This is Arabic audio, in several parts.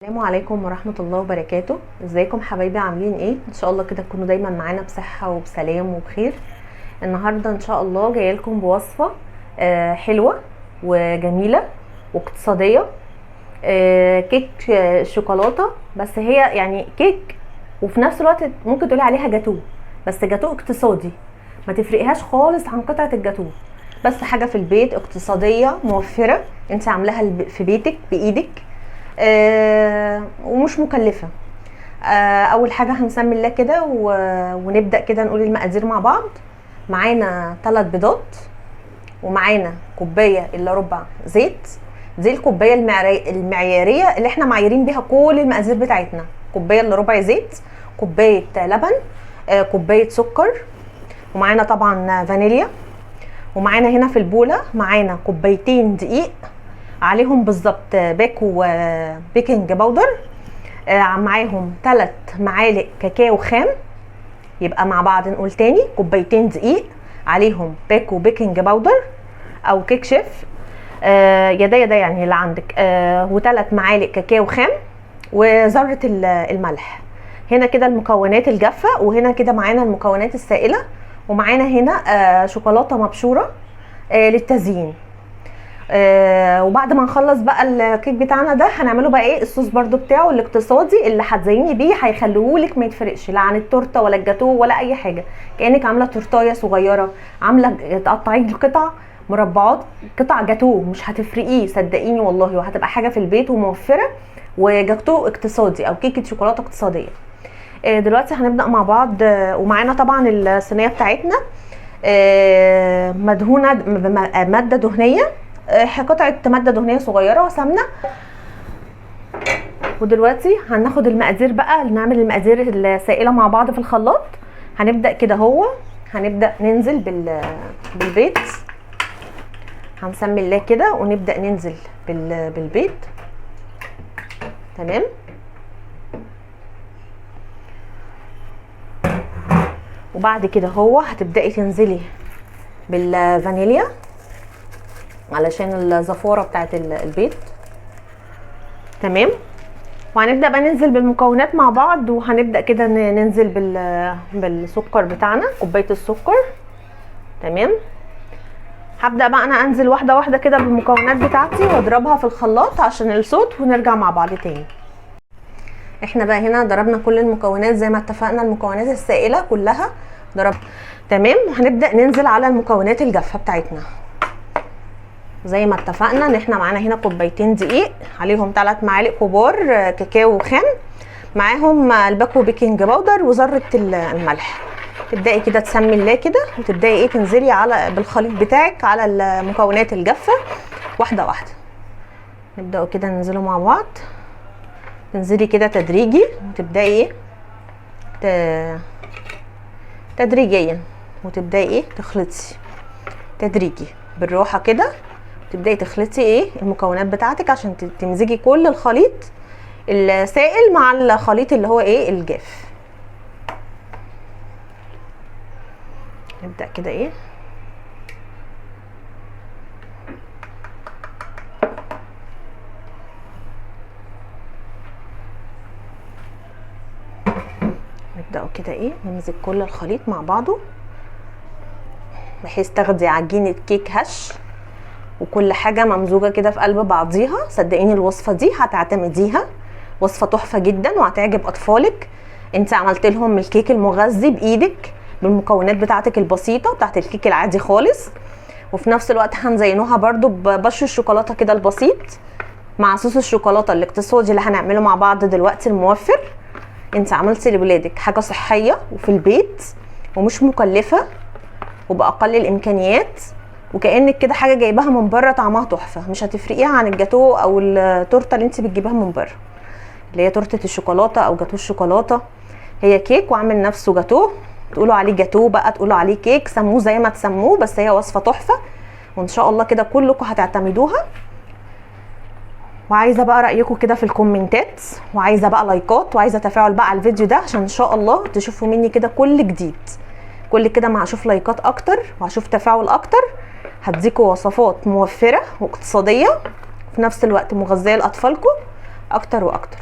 السلام عليكم ورحمة الله وبركاته. ازيكم حبايبي؟ عاملين ايه؟ ان شاء الله كده تكونوا دايما معانا بصحة وبسلام وبخير. النهاردة ان شاء الله جايه لكم بوصفة حلوة وجميلة واقتصادية. كيك شوكولاتة، بس هي يعني كيك وفي نفس الوقت ممكن تقولي عليها جاتو، بس جاتو اقتصادي، ما تفرقهاش خالص عن قطعة الجاتو، بس حاجة في البيت اقتصادية موفرة، انت عاملاها في بيتك بايدك، ومش مكلفة. اول حاجة هنسمي الله كده ونبدأ كده نقول المقادير مع بعض. معانا 3 بيضات، ومعانا كوباية الا ربع زيت. دي الكوباية المعيارية اللي احنا معايرين بيها كل المقادير بتاعتنا. كوباية الا ربع زيت، كوباية لبن، كوباية سكر، ومعانا طبعا فانيليا. ومعانا هنا في البولة معانا كوبايتين دقيق، عليهم بالظبط باكو بيكنج باودر، معاهم 3 معالق كاكاو خام. يبقى مع بعض نقول تاني: كوبايتين دقيق، عليهم باكو بيكنج باودر او كيك شيف، يا ده يعني اللي عندك، و3 معالق كاكاو خام، وذره الملح. هنا كده المكونات الجافه، وهنا كده معانا المكونات السائله، ومعانا هنا شوكولاته مبشوره للتزيين. وبعد ما نخلص بقى الكيك بتاعنا ده هنعمله بقى ايه؟ الصوص برضو بتاعه الاقتصادي اللي هتزيني بيه، هيخليهولك ما يتفرقش لا عن التورته ولا الجاتو ولا اي حاجه، كانك عامله تورتايه صغيره، عامله تقطعي القطع مربعات، قطع جاتو، مش هتفرقيه صدقيني والله، وهتبقى حاجه في البيت وموفره، وجاتو اقتصادي او كيكه شوكولاته اقتصاديه. دلوقتي هنبدا مع بعض. ومعانا طبعا الصينيه بتاعتنا مدهونه بماده دهنيه، قطعه ماده دهنيه صغيره وسمنه. ودلوقتي هناخد المقادير بقى، نعمل المقادير السائله مع بعض في الخلاط. هنبدا كده، هنبدا ننزل بالبيض، هنسمي الله كده ونبدا ننزل بالبيض. تمام. وبعد كده هتبداي تنزلي بالفانيليا علشان الزفاره بتاعت البيض. تمام. وهنبدا بقى ننزل بالمكونات مع بعض، وهنبدا كده ننزل بالسكر بتاعنا، كوبايه السكر. تمام. هبدا بقى انا انزل واحده واحده كده بالمكونات بتاعتي واضربها في الخلاط عشان الصوت، ونرجع مع بعض تاني. احنا بقى هنا ضربنا كل المكونات زي ما اتفقنا، المكونات السائله كلها ضرب. تمام. وهنبدا ننزل على المكونات الجافه بتاعتنا زي ما اتفقنا، ان احنا معانا هنا كوبايتين دقيق، عليهم 3 معالق كبار كاكاو خام، معاهم الباكو بيكنج باودر وذره الملح. تبداي كده تسمي الله كده، وتبداي ايه تنزلي على بالخليط بتاعك على المكونات الجافه واحده واحده. نبداوا كده ننزلوا مع بعض، تنزلي كده تدريجي، وتبداي ايه تدريجيا، وتبداي ايه تخلطي تدريجي بالراحه كده، تبداي تخلطي ايه المكونات بتاعتك عشان تمزجي كل الخليط السائل مع الخليط اللي هو ايه الجاف. نبدا كده ايه نبداوا كده ايه نمزج كل الخليط مع بعضه، بحيث تاخدي عجينه كيك هش وكل حاجه ممزوجه كده في قلب بعضيها. صدقيني الوصفه دي هتعتمديها، وصفه تحفه جدا وهتعجب اطفالك. انت عملت لهم الكيك المغذي بايدك بالمكونات بتاعتك البسيطه بتاعت الكيك العادي خالص، وفي نفس الوقت هنزينوها برضو ببشر الشوكولاته كده البسيط مع صوص الشوكولاته الاقتصادي اللي هنعمله مع بعض دلوقتي الموفر. انت عملتي لولادك حاجه صحيه وفي البيت ومش مكلفه وباقل الامكانيات، وكانك كده حاجه جايباها من بره طعمها تحفه، مش هتفرقيها عن الجاتو او التورته اللي انت بتجيبها من بره، اللي هي تورته الشوكولاته او جاتو الشوكولاته. هي كيك وعامل نفسه جاتو، تقولوا عليه جاتو بقى، تقولوا عليه كيك، سموه زي ما تسموه، بس هي وصفه تحفه وان شاء الله كده كلكم هتعتمدوها. وعايزه بقى رايكم كده في الكومنتات، وعايزه بقى لايكات، وعايزه تفاعل بقى على الفيديو ده عشان ان شاء الله تشوفوا مني كده كل جديد. كل كده ما هشوف لايكات اكتر وهشوف تفاعل اكتر، هديكوا وصفات موفره واقتصاديه في نفس الوقت مغذيه لاطفالكم اكتر واكتر.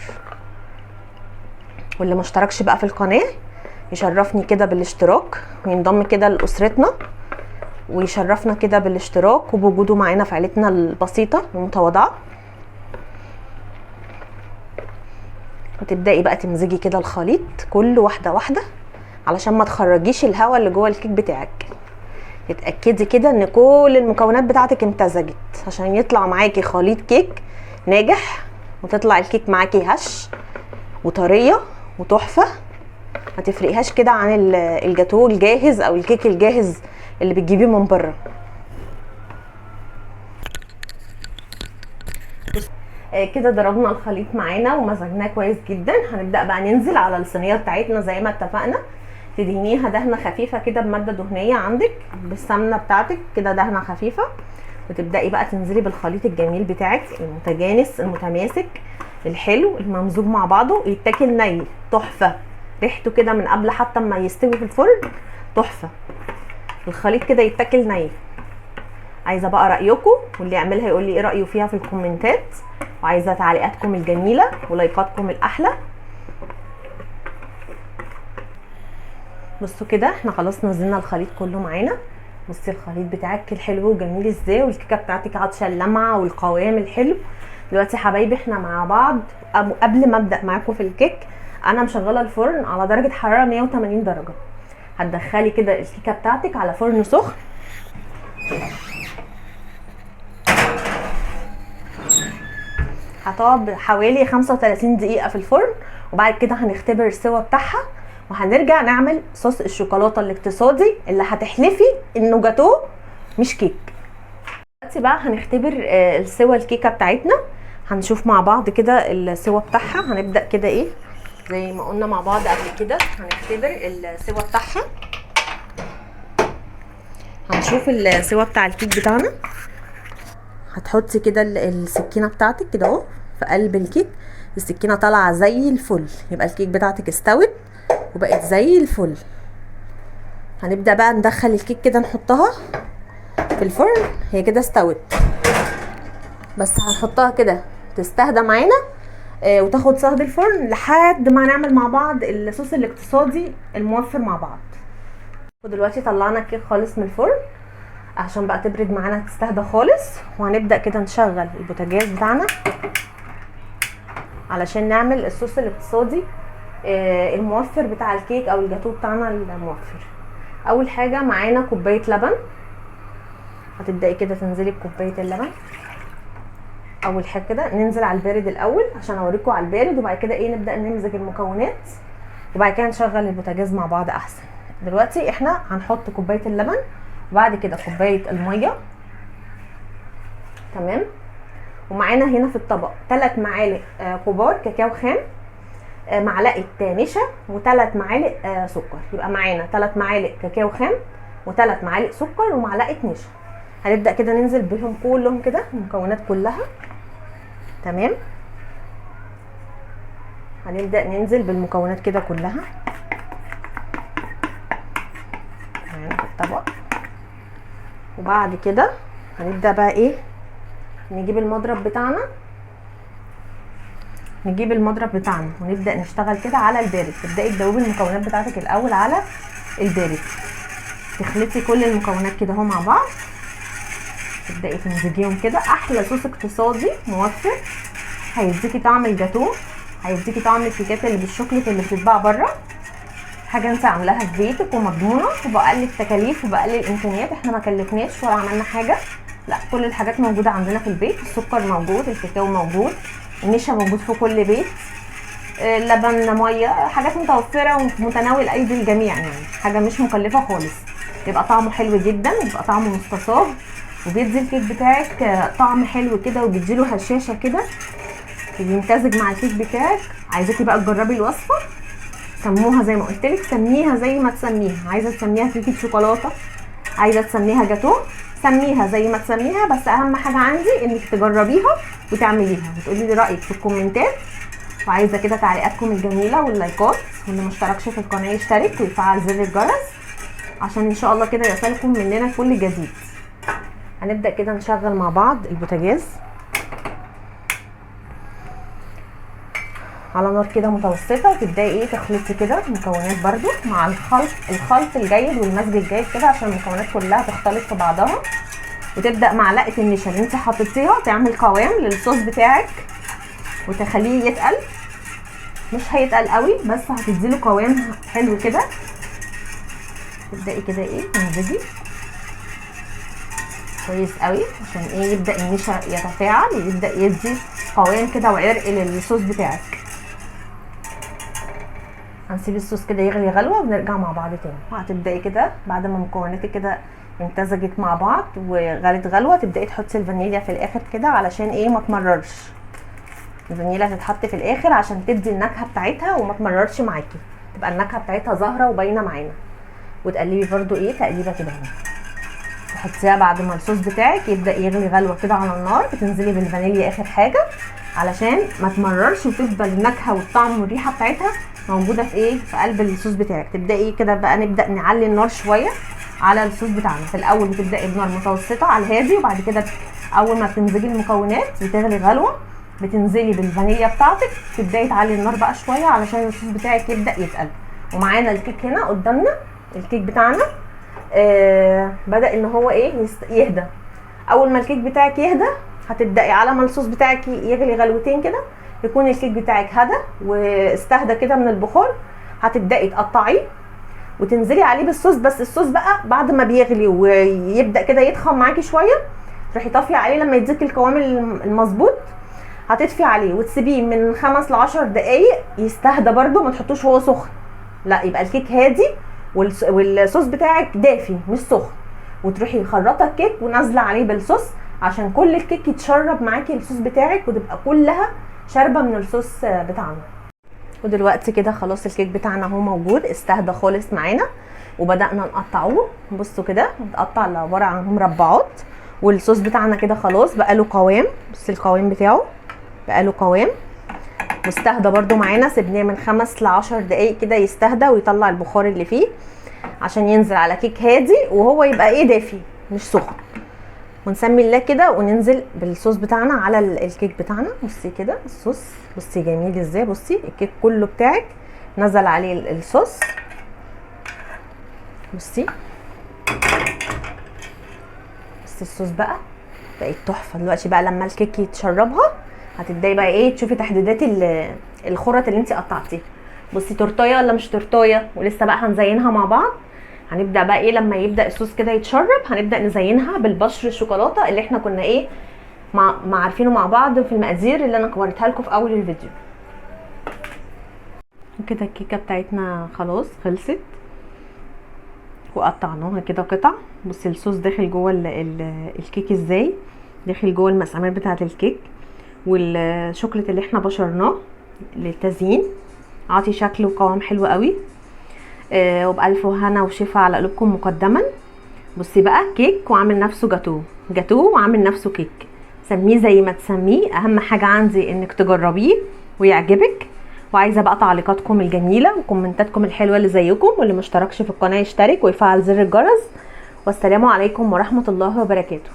واللي ما اشتركش بقى في القناه يشرفني كده بالاشتراك وينضم كده لاسرتنا، ويشرفنا كده بالاشتراك وبوجوده معانا في عيلتنا البسيطه المتواضعه. وتبداي بقى تمزجي كده الخليط كله واحده واحده علشان ما تخرجيش الهواء اللي جوه الكيك بتاعك. تتاكدي كده ان كل المكونات بتاعتك امتزجت عشان يطلع معاكي خليط كيك ناجح، وتطلع الكيك معاكي هش وطريه وتحفه. ما تفرقيهاش كده عن الجاتو الجاهز او الكيك الجاهز اللي بتجيبيه من بره. كده ضربنا الخليط معانا ومزجناه كويس جدا. هنبدا بقى ننزل على الصينيه بتاعتنا زي ما اتفقنا. تدهنيها دهنه خفيفه كده بماده دهنيه عندك بالسمنه بتاعتك كده، دهنه خفيفه. وتبداي بقى تنزلي بالخليط الجميل بتاعك المتجانس المتماسك الحلو الممزوج مع بعضه. يتاكل ني تحفه، ريحته كده من قبل حتى ما يستوي في الفرن تحفه. الخليط كده يتاكل ني. عايزه بقى رايكم، واللي يعملها يقول لي ايه رايه فيها في الكومنتات، وعايزه تعليقاتكم الجميله ولايكاتكم الاحلى. بصوا كده احنا خلاص نزلنا الخليط كله معانا. بصي الخليط بتاعك الحلو وجميل ازاي، والكيكه بتاعتك عطشه اللمعه والقوام الحلو. دلوقتي يا حبايبي احنا مع بعض. قبل ما ابدا معاكم في الكيك، انا مشغله الفرن على درجه حراره 180 درجه. هتدخلي كده الكيكه بتاعتك على فرن سخن. هتقعد حوالي 35 دقيقه في الفرن، وبعد كده هنختبر السوا بتاعها، وهنرجع نعمل صوص الشوكولاته الاقتصادي اللي هتحلفي انه جاتوه مش كيك. دلوقتي بقى هنختبر السوا الكيكه بتاعتنا. هنشوف مع بعض كده السوا بتاعها. هنبدا كده ايه زي ما قلنا مع بعض قبل كده، هنختبر السوا بتاعها. هنشوف السوا بتاع الكيك بتاعنا. هتحطي كده السكينه بتاعتك كده اهو في قلب الكيك. السكينه طالعه زي الفل، يبقى الكيك بتاعتك استوت وبقت زي الفل. هنبدا بقى ندخل الكيك كده نحطها في الفرن. هي كده استوت، بس هنحطها كده تستهدى معانا وتاخد صهد الفرن لحد ما نعمل مع بعض الصوص الاقتصادي الموفر مع بعض. ودلوقتي طلعنا الكيك خالص من الفرن عشان بقى تبرد معانا تستهدى خالص. وهنبدا كده نشغل البوتاجاز بتاعنا علشان نعمل الصوص الاقتصادي الموفر بتاع الكيك او الجاتو بتاعنا الموفر. اول حاجه معانا كوبايه لبن. هتبداي كده تنزلي بكوبايه اللبن. اول حاجه كده ننزل على البارد الاول عشان اوريكم على البارد، وبعد كده ايه نبدا نمزج المكونات، وبعد كده نشغل البوتاجاز مع بعض احسن. دلوقتي احنا هنحط كوبايه اللبن، وبعد كده كوبايه الميه. تمام. ومعانا هنا في الطبق 3 معالق كبار كاكاو خام، معلقه نشا، و3 معالق سكر. يبقى معانا 3 معالق كاكاو خام و3 معالق سكر ومعلقه نشا. هنبدا كده ننزل بهم كلهم كده المكونات كلها. تمام. هنبدا ننزل بالمكونات كده كلها معانا في الطبق. وبعد كده هنبدا بقى ايه نجيب المضرب بتاعنا ونبدا نشتغل كده على البارد. تبداي تدوبي المكونات بتاعتك الاول على البارد. تخلطي كل المكونات كده اهو مع بعض. تبداي تمزجيهم كده. احلى صوص اقتصادي موفر، هيديكي طعم الجاتو، هيديكي طعم الكيكات اللي بالشوكليت اللي بتتباع بره. حاجه انت عاملاها في بيتك ومضمونه وبقلل تكاليف وبقلل امكانيات. احنا ما كلفناش ولا عملنا حاجه، لا كل الحاجات موجوده عندنا في البيت. السكر موجود، الكاكاو موجود، النشا موجود في كل بيت، اللبن، ميه، حاجات متوفره ومتناول ايدي الجميع. يعني حاجه مش مكلفه خالص. يبقى طعمه حلو جدا، يبقى طعمه مستصاب، وبيدي الكيك بتاعك طعم حلو كده، وبيديله هشاشه كده بيمتزج مع الكيك بتاعك. عايزاكي بقى تجربي الوصفه. سموها زي ما قلت لك، سميها زي ما تسميها. عايزه تسميها كيكه شوكولاته، عايزه تسميها جاتو، سميها زي ما تسميها. بس اهم حاجه عندي انك تجربيها وتعمليها وتقولي لي رايك في الكومنتات. وعايزه كده تعليقاتكم الجميله واللايكات، واللي مشتركش في القناه يشترك ويفعل زر الجرس عشان ان شاء الله كده يوصلكم مننا كل جديد. هنبدا كده نشغل مع بعض البوتاجاز. على نار كده متوسطه، وتبداي ايه تخلطي كده المكونات برده مع الخلط الجيد والمزج الجيد كده عشان المكونات كلها تختلط في بعضها. وتبدا معلقه النشا اللي انت حطيتيها تعمل قوام للصوص بتاعك وتخليه يتقل، مش هيتقل قوي بس هتديله قوام حلو كده. تبداي كده ايه تنزلي كويس قوي عشان ايه يبدا النشا يتفاعل ويبدا يدي قوام كده وعرق للصوص بتاعك. هنسيب الصوص كده يغلي غلوه ونرجع مع بعض تاني. وهتبداي كده بعد ما مكوناتك كده امتزجت مع بعض وغلت غلوه تبداي تحطي الفانيليا في الاخر كده علشان ايه ما تمررش. الفانيليا هتتحط في الاخر عشان تدي النكهه بتاعتها وما تمررش معاكي، تبقى النكهه بتاعتها ظاهره وباينه معانا. وتقلبي برده ايه تقليبه كده اهو. تحطيها بعد ما الصوص بتاعك يبدا يغلي غلوه كده على النار، بتنزلي بالفانيليا اخر حاجه علشان ما تمررش وتفضل النكهه والطعم والريحه بتاعتها موجوده في ايه في قلب الصوص بتاعك. تبداي كده بقى نبدا نعلي النار شويه على الصوص بتاعنا. في الاول بتبداي بنار متوسطه على الهادي، وبعد كده اول ما بتنزلي المكونات بتغلي غلوه بتنزلي بالفانيليا بتاعتك، تبداي تعلي النار بقى شويه علشان الصوص بتاعك يبدا يتقل. ومعانا الكيك هنا قدامنا، الكيك بتاعنا بدأ ان هو ايه يهدى. اول ما الكيك بتاعك يهدى هتبدأي على ما الصوص بتاعك يغلي غلوتين كده يكون الكيك بتاعك هدى واستهدى كده من البخار، هتبدأي تقطعيه وتنزلي عليه بالصوص. بس الصوص بقى بعد ما بيغلي ويبدأ كده يتخن معاكي شويه تروحي طافيه عليه لما يديك القوام المظبوط. هتطفي عليه وتسيبيه من 5 ل 10 دقايق يستهدى برده، ما تحطوش هو سخن، لا يبقى الكيك هادي والصوص بتاعك دافي مش سخن. وتروحي خرطه الكيك ونازله عليه بالصوص عشان كل الكيك يتشرب معاكي الصوص بتاعك وتبقى كلها شاربه من الصوص بتاعنا. ودلوقتي كده خلاص الكيك بتاعنا اهو موجود استهدى خالص معانا وبدانا نقطعوه. بصوا كده متقطع عباره عن مربعات، والصوص بتاعنا كده خلاص بقى له قوام. بصي القوام بتاعه بقى له قوام واستهدى برده معانا. سيبناه من 5 ل 10 دقايق كده يستهدى ويطلع البخار اللي فيه عشان ينزل على كيك هادي وهو يبقى ايه دافي مش سخن. ونسمي الله كده وننزل بالصوص بتاعنا على الكيك بتاعنا. بصي كده الصوص، بصي جميل ازاي، بصي الكيك كله بتاعك نزل عليه الصوص. بصي الصوص بقى بقت تحفه. دلوقتي بقى لما الكيك يتشربها هتبداي بقى ايه تشوفي تحديدات الخرط اللي انت قطعتيها. بصي تورتايه ولا مش تورتايه، ولسه بقى هنزينها مع بعض. هنبدا بقى ايه لما يبدا الصوص كده يتشرب هنبدا نزينها بالبشر الشوكولاته اللي احنا كنا ايه مع عارفينه مع بعض في المقادير اللي انا وريتها لكم في اول الفيديو. كده الكيكه بتاعتنا خلاص خلصت وقطعناها كده قطع. بصي الصوص داخل جوه الكيك ازاي، داخل جوه المسامات بتاعه الكيك، والشوكولاته اللي احنا بشرناه للتزيين عاطي شكل وقوام حلو قوي. وبألف هنا وشفا على قلوبكم مقدما. بصي بقى كيك وعامل نفسه جاتوه وعامل نفسه كيك، سميه زي ما تسميه، اهم حاجه عندي انك تجربيه ويعجبك. وعايزه بقى تعليقاتكم الجميله وكومنتاتكم الحلوه اللي زيكم، واللي مشتركش في القناه يشترك ويفعل زر الجرس. والسلام عليكم ورحمه الله وبركاته.